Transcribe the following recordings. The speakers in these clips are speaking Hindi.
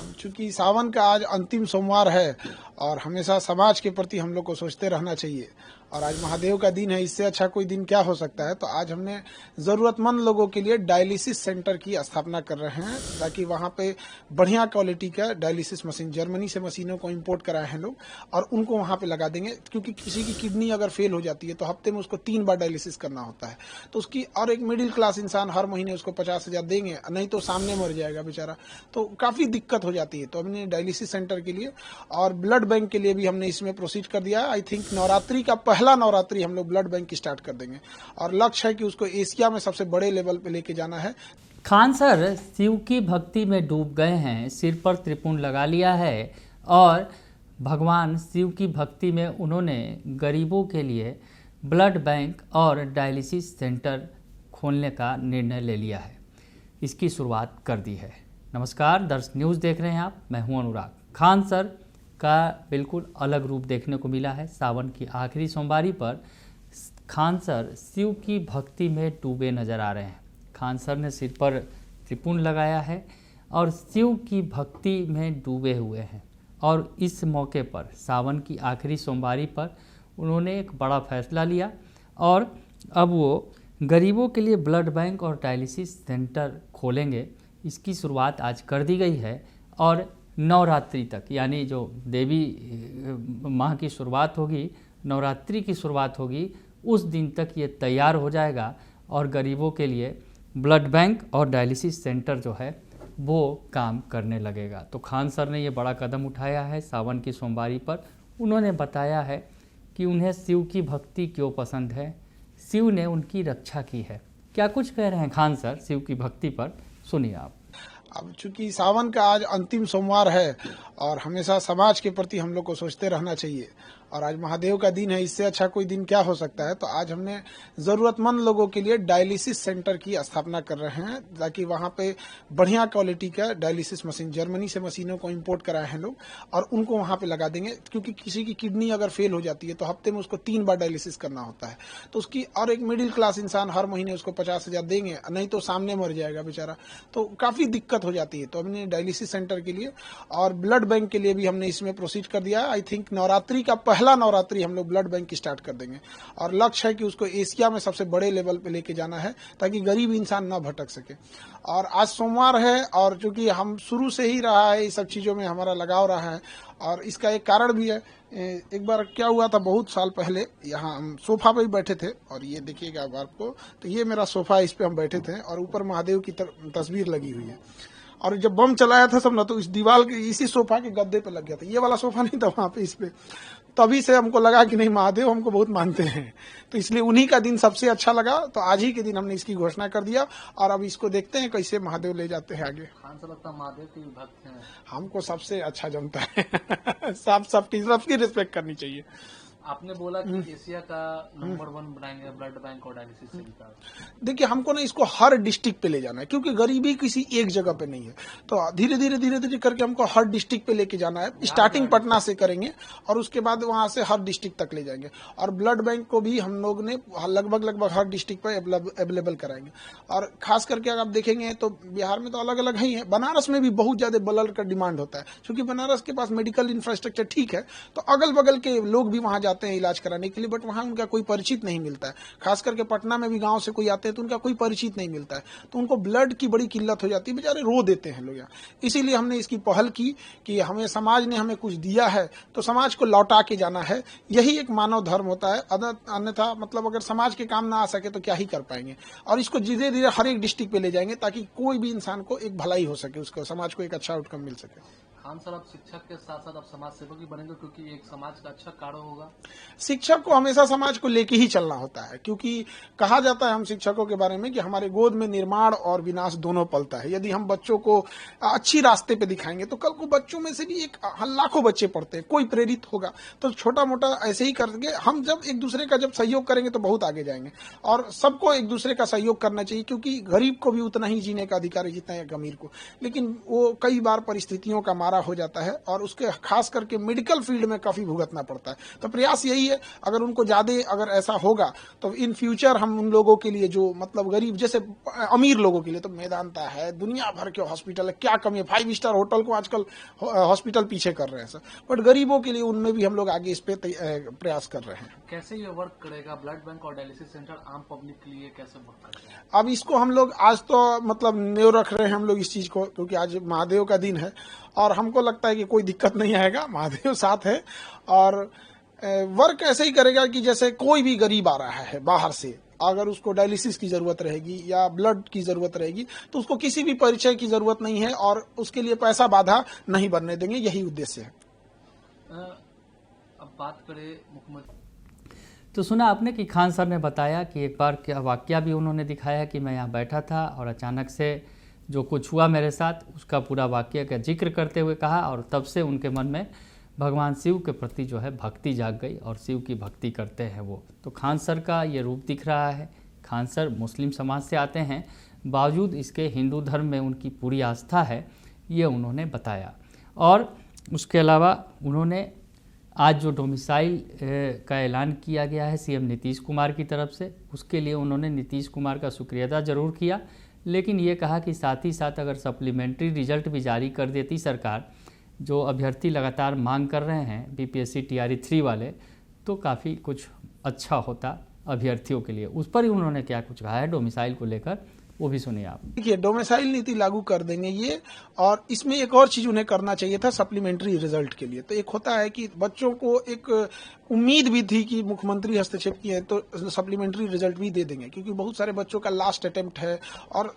अब चूंकि सावन का आज अंतिम सोमवार है और हमेशा समाज के प्रति हम लोग को सोचते रहना चाहिए और आज महादेव का दिन है, इससे अच्छा कोई दिन क्या हो सकता है। तो आज हमने ज़रूरतमंद लोगों के लिए डायलिसिस सेंटर की स्थापना कर रहे हैं ताकि वहाँ पे बढ़िया क्वालिटी का डायलिसिस मशीन, जर्मनी से मशीनों को इंपोर्ट कराए हैं लोग और उनको वहाँ पे लगा देंगे। क्योंकि किसी की किडनी अगर फेल हो जाती है तो हफ्ते में उसको 3 बार डायलिसिस करना होता है, तो उसकी और एक मिडिल क्लास इंसान हर महीने उसको 50,000 देंगे, नहीं तो सामने मर जाएगा बेचारा, तो काफ़ी दिक्कत हो जाती है। तो हमने डायलिसिस सेंटर के लिए और ब्लड बैंक के लिए भी हमने इसमें प्रोसीड कर दिया। आई थिंक नवरात्रि का पहला नवरात्रि हम लोग ब्लड बैंक की स्टार्ट कर देंगे और लक्ष्य है कि उसको एशिया में सबसे बड़े लेवल पे लेके जाना है। खान सर शिव की भक्ति में डूब गए हैं, सिर पर त्रिपुंड लगा लिया है और भगवान शिव की भक्ति में उन्होंने गरीबों के लिए ब्लड बैंक और डायलिसिस सेंटर खोलने का निर्णय ले लिया है, इसकी शुरुआत कर दी है। नमस्कार, दर्शक न्यूज़ देख रहे हैं आप, मैं हूं अनुराग। खान सर का बिल्कुल अलग रूप देखने को मिला है। सावन की आखिरी सोमवारी पर खान सर शिव की भक्ति में डूबे नजर आ रहे हैं। खान सर ने सिर पर त्रिपुंड लगाया है और शिव की भक्ति में डूबे हुए हैं और इस मौके पर सावन की आखिरी सोमवारी पर उन्होंने एक बड़ा फैसला लिया और अब वो गरीबों के लिए ब्लड बैंक और डायलिसिस सेंटर खोलेंगे। इसकी शुरुआत आज कर दी गई है और नवरात्रि तक, यानी जो देवी माह की शुरुआत होगी, नवरात्रि की शुरुआत होगी, उस दिन तक ये तैयार हो जाएगा और गरीबों के लिए ब्लड बैंक और डायलिसिस सेंटर जो है वो काम करने लगेगा। तो खान सर ने ये बड़ा कदम उठाया है सावन की सोमवारी पर। उन्होंने बताया है कि उन्हें शिव की भक्ति क्यों पसंद है, शिव ने उनकी रक्षा की है। क्या कुछ कह रहे हैं खान सर शिव की भक्ति पर, सुनिए आप। अब चूंकि सावन का आज अंतिम सोमवार है और हमेशा समाज के प्रति हम लोग को सोचते रहना चाहिए और आज महादेव का दिन है, इससे अच्छा कोई दिन क्या हो सकता है। तो आज हमने ज़रूरतमंद लोगों के लिए डायलिसिस सेंटर की स्थापना कर रहे हैं ताकि वहाँ पे बढ़िया क्वालिटी का डायलिसिस मशीन, जर्मनी से मशीनों को इंपोर्ट कराए हैं लोग और उनको वहाँ पे लगा देंगे। क्योंकि किसी की किडनी अगर फेल हो जाती है तो हफ्ते में उसको 3 बार डायलिसिस करना होता है, तो उसकी और एक मिडिल क्लास इंसान हर महीने उसको 50,000 देंगे, नहीं तो सामने मर जाएगा बेचारा, तो काफ़ी दिक्कत हो जाती है। तो हमने डायलिसिस सेंटर के लिए और ब्लड बैंक के लिए भी हमने इसमें प्रोसीड कर दिया। आई थिंक नवरात्रि का पहला नवरात्रि हम लोग ब्लड बैंक की स्टार्ट कर देंगे और लक्ष्य है कि उसको एशिया में सबसे बड़े लेवल पे लेके जाना है ताकि गरीब इंसान ना भटक सके। और आज सोमवार है और चूंकि हम शुरू से ही रहा है, इस सब चीज़ों में हमारा लगाव रहा है और इसका एक कारण भी है। एक बार क्या हुआ था, बहुत साल पहले यहाँ हम सोफा पे ही बैठे थे और ये देखिएगा आपको, तो ये मेरा सोफा, इस पे हम बैठे थे और ऊपर महादेव की तस्वीर लगी हुई है और जब बम चलाया था सब ना, तो इस दीवार के इसी सोफा के गद्दे पे लग गया था। ये वाला सोफा नहीं था वहाँ पे, इस पे। तभी से हमको लगा कि नहीं, महादेव हमको बहुत मानते हैं, तो इसलिए उन्हीं का दिन सबसे अच्छा लगा। तो आज ही के दिन हमने इसकी घोषणा कर दिया और अब इसको देखते हैं कैसे महादेव ले जाते हैं आगे। खान साहब लगता महादेव के भक्त हैं, हमको सबसे अच्छा जमता है। सबकी रिस्पेक्ट करनी चाहिए। आपने बोला कि एशिया का नंबर 1 बनाएंगे ब्लड बैंक और डायलिसिस सेंटर। देखिए, हमको ना इसको हर डिस्ट्रिक्ट पे ले जाना है क्योंकि गरीबी किसी एक जगह पे नहीं है, तो धीरे धीरे करके हमको हर डिस्ट्रिक्ट पे लेके जाना है। स्टार्टिंग पटना से करेंगे और उसके बाद वहां से हर डिस्ट्रिक्ट तक ले जाएंगे और ब्लड बैंक को भी हम लोग ने लगभग हर डिस्ट्रिक्ट पे अवेलेबल कराएंगे। और खास करके अगर आप देखेंगे तो बिहार में तो अलग अलग ही है, बनारस में भी बहुत ज्यादा ब्लड का डिमांड होता है क्योंकि बनारस के पास मेडिकल इंफ्रास्ट्रक्चर ठीक है, तो अगल बगल के लोग भी वहां जाते हैं इलाज कराने के लिए, बट वहां उनका कोई परिचित नहीं मिलता है। खास करके पटना में भी गांव से कोई आते हैं तो उनका कोई परिचित नहीं मिलता है, तो उनको ब्लड की बड़ी किल्लत हो जाती है, बेचारे रो देते हैं लोग यहाँ। इसीलिए हमने इसकी पहल की कि हमें समाज ने हमें कुछ दिया है तो समाज को लौटा के जाना है। यही एक मानव धर्म होता है, अन्यथा मतलब अगर समाज के काम ना आ सके तो क्या ही कर पाएंगे। और इसको धीरे धीरे हर एक डिस्ट्रिक्ट पे ले जाएंगे ताकि कोई भी इंसान को एक भलाई हो सके, उसको समाज को एक अच्छा आउटकम मिल सके। खान सर, आप शिक्षक के साथ साथ आप समाज सेवक भी बनेंगे क्योंकि एक समाज का अच्छा कार्य होगा। शिक्षक को हमेशा समाज को लेके ही चलना होता है क्योंकि कहा जाता है हम शिक्षकों के बारे में कि हमारे गोद में निर्माण और विनाश दोनों पलता है। यदि हम बच्चों को अच्छी रास्ते पे दिखाएंगे तो कल को बच्चों में से भी एक लाखों बच्चे पढ़ते हैं, कोई प्रेरित होगा। तो छोटा मोटा ऐसे ही करके हम जब एक दूसरे का जब सहयोग करेंगे तो बहुत आगे जाएंगे और सबको एक दूसरे का सहयोग करना चाहिए क्योंकि गरीब को भी उतना ही जीने का अधिकार है जितना है अमीर को, लेकिन वो कई बार परिस्थितियों का मारा हो जाता है और उसके खास करके मेडिकल फील्ड में काफी भुगतना पड़ता है। तो प्रयास प्रयास यही है, अगर उनको ज्यादा अगर ऐसा होगा तो इन फ्यूचर हम उन लोगों के लिए जो मतलब गरीब जैसे अमीर लोगों के लिए तो मेदांता है, दुनिया भर के हॉस्पिटल है, क्या कमी है, 5 स्टार होटल को आजकल हॉस्पिटल पीछे कर रहे हैं सर, बट गरीबों के लिए उनमें भी हम लोग आगे इस पे प्रयास कर रहे हैं। कैसे ये वर्क करेगा ब्लड बैंक और डायलिसिस सेंटर आम पब्लिक के लिए कैसे वर्क करेगा? अब इसको हम लोग आज तो मतलब न्यू रख रहे हैं हम लोग इस चीज को, क्योंकि आज महादेव का दिन है और हमको लगता है कि कोई दिक्कत नहीं आएगा, महादेव साथ है। और वर्क ऐसे ही करेगा कि जैसे कोई भी गरीब आ रहा है बाहर से, अगर उसको डायलिसिस की जरूरत रहेगी या ब्लड की जरूरत रहेगी तो उसको किसी भी परिचय की जरूरत नहीं है और उसके लिए पैसा बाधा नहीं बनने देंगे, यही उद्देश्य है। अब बात करें मुख्यमंत्री, तो सुना आपने कि खान सर ने बताया कि एक बार क्या वाकया भी उन्होंने दिखाया कि मैं यहाँ बैठा था और अचानक से जो कुछ हुआ मेरे साथ उसका पूरा वाकया का जिक्र करते हुए कहा, और तब से उनके मन में भगवान शिव के प्रति जो है भक्ति जाग गई और शिव की भक्ति करते हैं वो। तो खान सर का ये रूप दिख रहा है। खान सर मुस्लिम समाज से आते हैं, बावजूद इसके हिंदू धर्म में उनकी पूरी आस्था है, ये उन्होंने बताया। और उसके अलावा उन्होंने आज जो डोमिसाइल का ऐलान किया गया है सीएम नीतीश कुमार की तरफ से, उसके लिए उन्होंने नीतीश कुमार का शुक्रिया अदा जरूर किया, लेकिन ये कहा कि साथ ही साथ अगर सप्लीमेंट्री रिजल्ट भी जारी कर देती सरकार, जो अभ्यर्थी लगातार मांग कर रहे हैं बीपीएससी टीआरई 3 वाले, तो काफ़ी कुछ अच्छा होता अभ्यर्थियों के लिए। उस पर ही उन्होंने क्या कुछ कहा है डोमिसाइल को लेकर, वो भी सुनिए आप। देखिए, डोमिसाइल नीति लागू कर देंगे ये, और इसमें एक और चीज उन्हें करना चाहिए था सप्लीमेंट्री रिजल्ट के लिए। तो एक होता है कि बच्चों को एक उम्मीद भी थी कि मुख्यमंत्री हस्तक्षेप किए हैं तो सप्लीमेंट्री रिजल्ट भी दे देंगे, क्योंकि बहुत सारे बच्चों का लास्ट अटेम्प्ट है और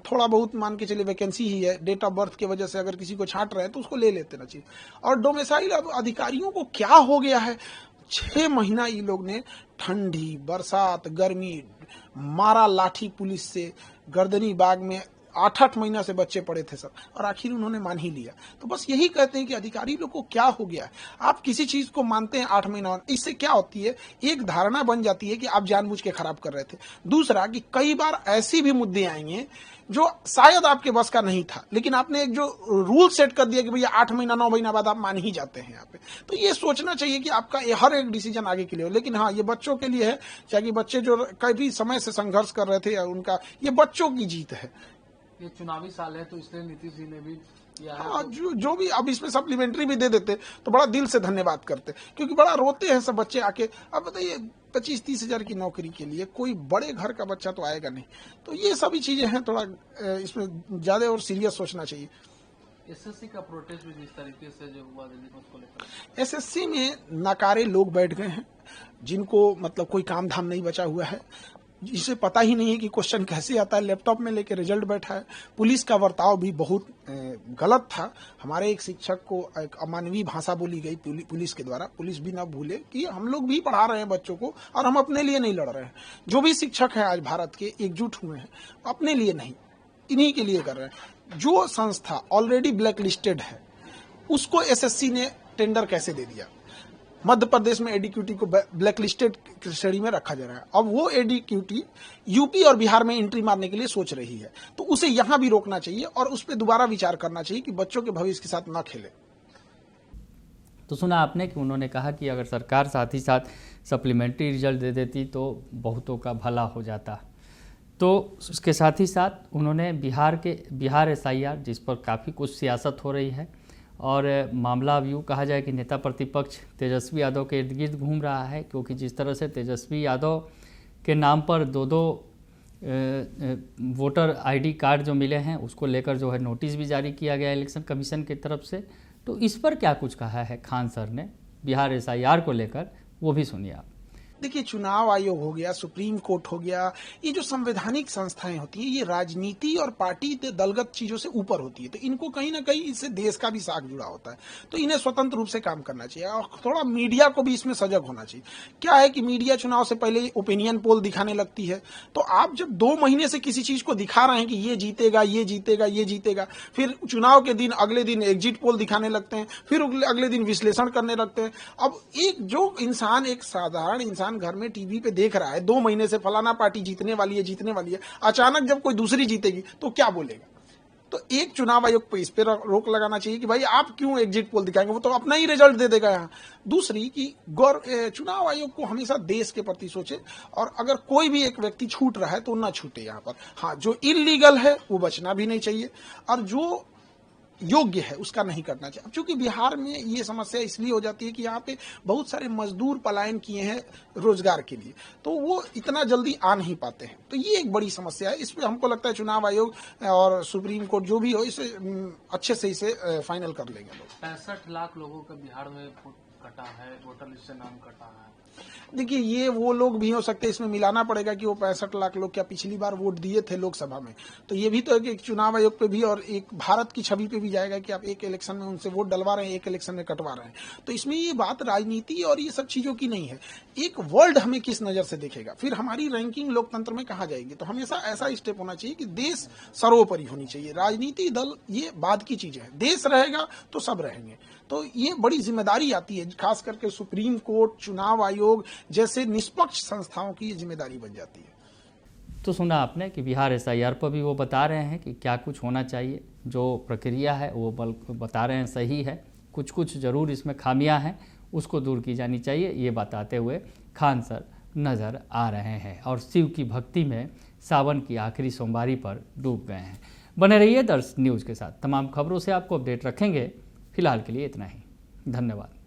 थोड़ा बहुत मान के चलिए वैकेंसी ही है, डेट ऑफ बर्थ की वजह से अगर किसी को छांट रहे हैं तो उसको ले लेते ना चाहिए। और डोमिसाइल अब अधिकारियों को क्या हो गया है, 6 महीना ये लोग ने ठंडी बरसात गर्मी मारा लाठी पुलिस से, गर्दनी बाग में 8-8 महीना से बच्चे पड़े थे सर, और आखिर उन्होंने मान ही लिया। तो बस यही कहते हैं कि अधिकारी लोग को क्या हो गया है, आप किसी चीज को मानते हैं 8 महीना, इससे क्या होती है, एक धारणा बन जाती है कि आप जानबूझ के खराब कर रहे थे। दूसरा कि कई बार ऐसी भी मुद्दे आएंगे जो शायद आपके बस का नहीं था, लेकिन आपने एक जो रूल सेट कर दिया कि भैया 8 महीना 9 महीना बाद आप मान ही जाते हैं यहाँ पे। तो ये सोचना चाहिए कि आपका हर एक डिसीजन आगे के लिए हो। लेकिन हाँ, ये बच्चों के लिए है, चाहे बच्चे जो कई समय से संघर्ष कर रहे थे, उनका ये बच्चों की जीत है। ये चुनावी साल है तो इसलिए नीतीश जी ने भी किया है। हाँ, जो भी अब इसमें सप्लीमेंट्री भी दे देते तो बड़ा दिल से धन्यवाद करते, क्योंकि बड़ा रोते हैं सब बच्चे आके। अब बताइए 25-30 हजार की नौकरी के लिए कोई बड़े घर का बच्चा तो आएगा नहीं। तो ये सभी चीजें हैं, थोड़ा इसमें ज्यादा और सीरियस सोचना चाहिए। एसएससी का प्रोटेस्ट भी जिस तरीके से जो हुआ दिल्ली में, उसको लेकर एसएससी में नाकारे लोग बैठ गए हैं, जिनको मतलब कोई काम धाम नहीं बचा हुआ है, जिसे पता ही नहीं है कि क्वेश्चन कैसे आता है, लैपटॉप में लेके रिजल्ट बैठा है। पुलिस का बर्ताव भी बहुत गलत था। हमारे एक शिक्षक को एक अमानवीय भाषा बोली गई पुलिस के द्वारा। पुलिस भी ना भूले कि हम लोग भी पढ़ा रहे हैं बच्चों को और हम अपने लिए नहीं लड़ रहे हैं। जो भी शिक्षक हैं आज भारत के एकजुट हुए हैं, अपने लिए नहीं, इन्हीं के लिए कर रहे हैं। जो संस्था ऑलरेडी ब्लैक लिस्टेड है उसको एसएससी ने टेंडर कैसे दे दिया? मध्य प्रदेश में एडीक्यूटी को ब्लैक लिस्टेड श्रेणी में रखा जा रहा है। अब वो एडीक्यूटी यूपी और बिहार में एंट्री मारने के लिए सोच रही है, तो उसे यहां भी रोकना चाहिए और उस पर दोबारा विचार करना चाहिए कि बच्चों के भविष्य के साथ ना खेले। तो सुना आपने कि उन्होंने कहा कि अगर सरकार साथ ही साथ सप्लीमेंट्री रिजल्ट दे देती तो बहुतों का भला हो जाता। तो उसके साथ ही साथ उन्होंने बिहार एसआईआर, जिस पर काफ़ी कुछ सियासत हो रही है और मामला अब यूँ कहा जाए कि नेता प्रतिपक्ष तेजस्वी यादव के इर्द गिर्द घूम रहा है, क्योंकि जिस तरह से तेजस्वी यादव के नाम पर दो वोटर आईडी कार्ड जो मिले हैं उसको लेकर जो है नोटिस भी जारी किया गया इलेक्शन कमीशन की तरफ से। तो इस पर क्या कुछ कहा है खान सर ने बिहार एसआईआर को लेकर, वो भी सुनिए आप। देखिए, चुनाव आयोग हो गया, सुप्रीम कोर्ट हो गया, ये जो संवैधानिक संस्थाएं होती हैं ये राजनीति और पार्टी दलगत चीजों से ऊपर होती है। तो इनको कहीं ना कहीं इससे देश का भी साख जुड़ा होता है, तो इन्हें स्वतंत्र रूप से काम करना चाहिए और थोड़ा मीडिया को भी इसमें सजग होना चाहिए। क्या है कि मीडिया चुनाव से पहले ओपिनियन पोल दिखाने लगती है, तो आप जब 2 महीने से किसी चीज को दिखा रहे हैं कि ये जीतेगा ये जीतेगा ये जीतेगा, फिर चुनाव के दिन अगले दिन एग्जिट पोल दिखाने लगते हैं, फिर अगले दिन विश्लेषण करने लगते हैं। अब एक जो इंसान, एक साधारण इंसान घर में टीवी पे देख रहा है 2 महीने से फलाना पार्टी जीतने वाली है, अचानक जब कोई दूसरी जीतेगी तो क्या बोलेगा? तो एक चुनाव आयोग पे इस पे रोक लगाना चाहिए कि भाई आप क्यों एग्जिट पोल दिखाएंगे, वो तो अपना ही रिजल्ट दे देगा यहाँ। दूसरी कि चुनाव आयोग को हमेशा देश के प्रति सोचे, और अगर कोई भी एक व्यक्ति छूट रहा है तो ना छूटे यहाँ पर। हाँ, जो इलीगल है वो बचना भी नहीं चाहिए, और जो योग्य है उसका नहीं करना चाहिए। अब चूंकि बिहार में ये समस्या इसलिए हो जाती है कि यहाँ पे बहुत सारे मजदूर पलायन किए हैं रोजगार के लिए, तो वो इतना जल्दी आ नहीं पाते हैं, तो ये एक बड़ी समस्या है। इस पे हमको लगता है चुनाव आयोग और सुप्रीम कोर्ट जो भी हो इसे अच्छे से इसे फाइनल कर लेंगे लोग। 65 लाख लोगों का बिहार में वोट कटा है, वोटर लिस्ट से नाम कटा है। देखिए, ये वो लोग भी हो सकते हैं, इसमें मिलाना पड़ेगा कि वो 65 लाख लोग क्या पिछली बार वोट दिए थे लोकसभा में, तो ये भी तो एक चुनाव आयोग पे भी और एक भारत की छवि पे भी जाएगा कि आप एक इलेक्शन में उनसे वोट डलवा रहे हैं, एक इलेक्शन में कटवा रहे हैं। तो इसमें ये बात राजनीति और ये सब चीजों की नहीं है, एक वर्ल्ड हमें किस नजर से देखेगा, फिर हमारी रैंकिंग लोकतंत्र में कहाँ जाएगी। तो हमेशा ऐसा स्टेप होना चाहिए कि देश सर्वोपरि होनी चाहिए, राजनीति दल ये बाद की चीजें है, देश रहेगा तो सब रहेंगे। तो ये बड़ी जिम्मेदारी आती है, खास करके सुप्रीम कोर्ट, चुनाव आयोग जैसे निष्पक्ष संस्थाओं की ये जिम्मेदारी बन जाती है। तो सुना आपने कि बिहार SIR पर भी वो बता रहे हैं कि क्या कुछ होना चाहिए, जो प्रक्रिया है वो बता रहे हैं सही है, कुछ कुछ ज़रूर इसमें खामियां हैं, उसको दूर की जानी चाहिए, ये बताते हुए खान सर नज़र आ रहे हैं और शिव की भक्ति में सावन की आखिरी सोमवारी पर डूब गए हैं। बने रहिए दर्श न्यूज़ के साथ, तमाम खबरों से आपको अपडेट रखेंगे। फिलहाल के लिए इतना ही, धन्यवाद।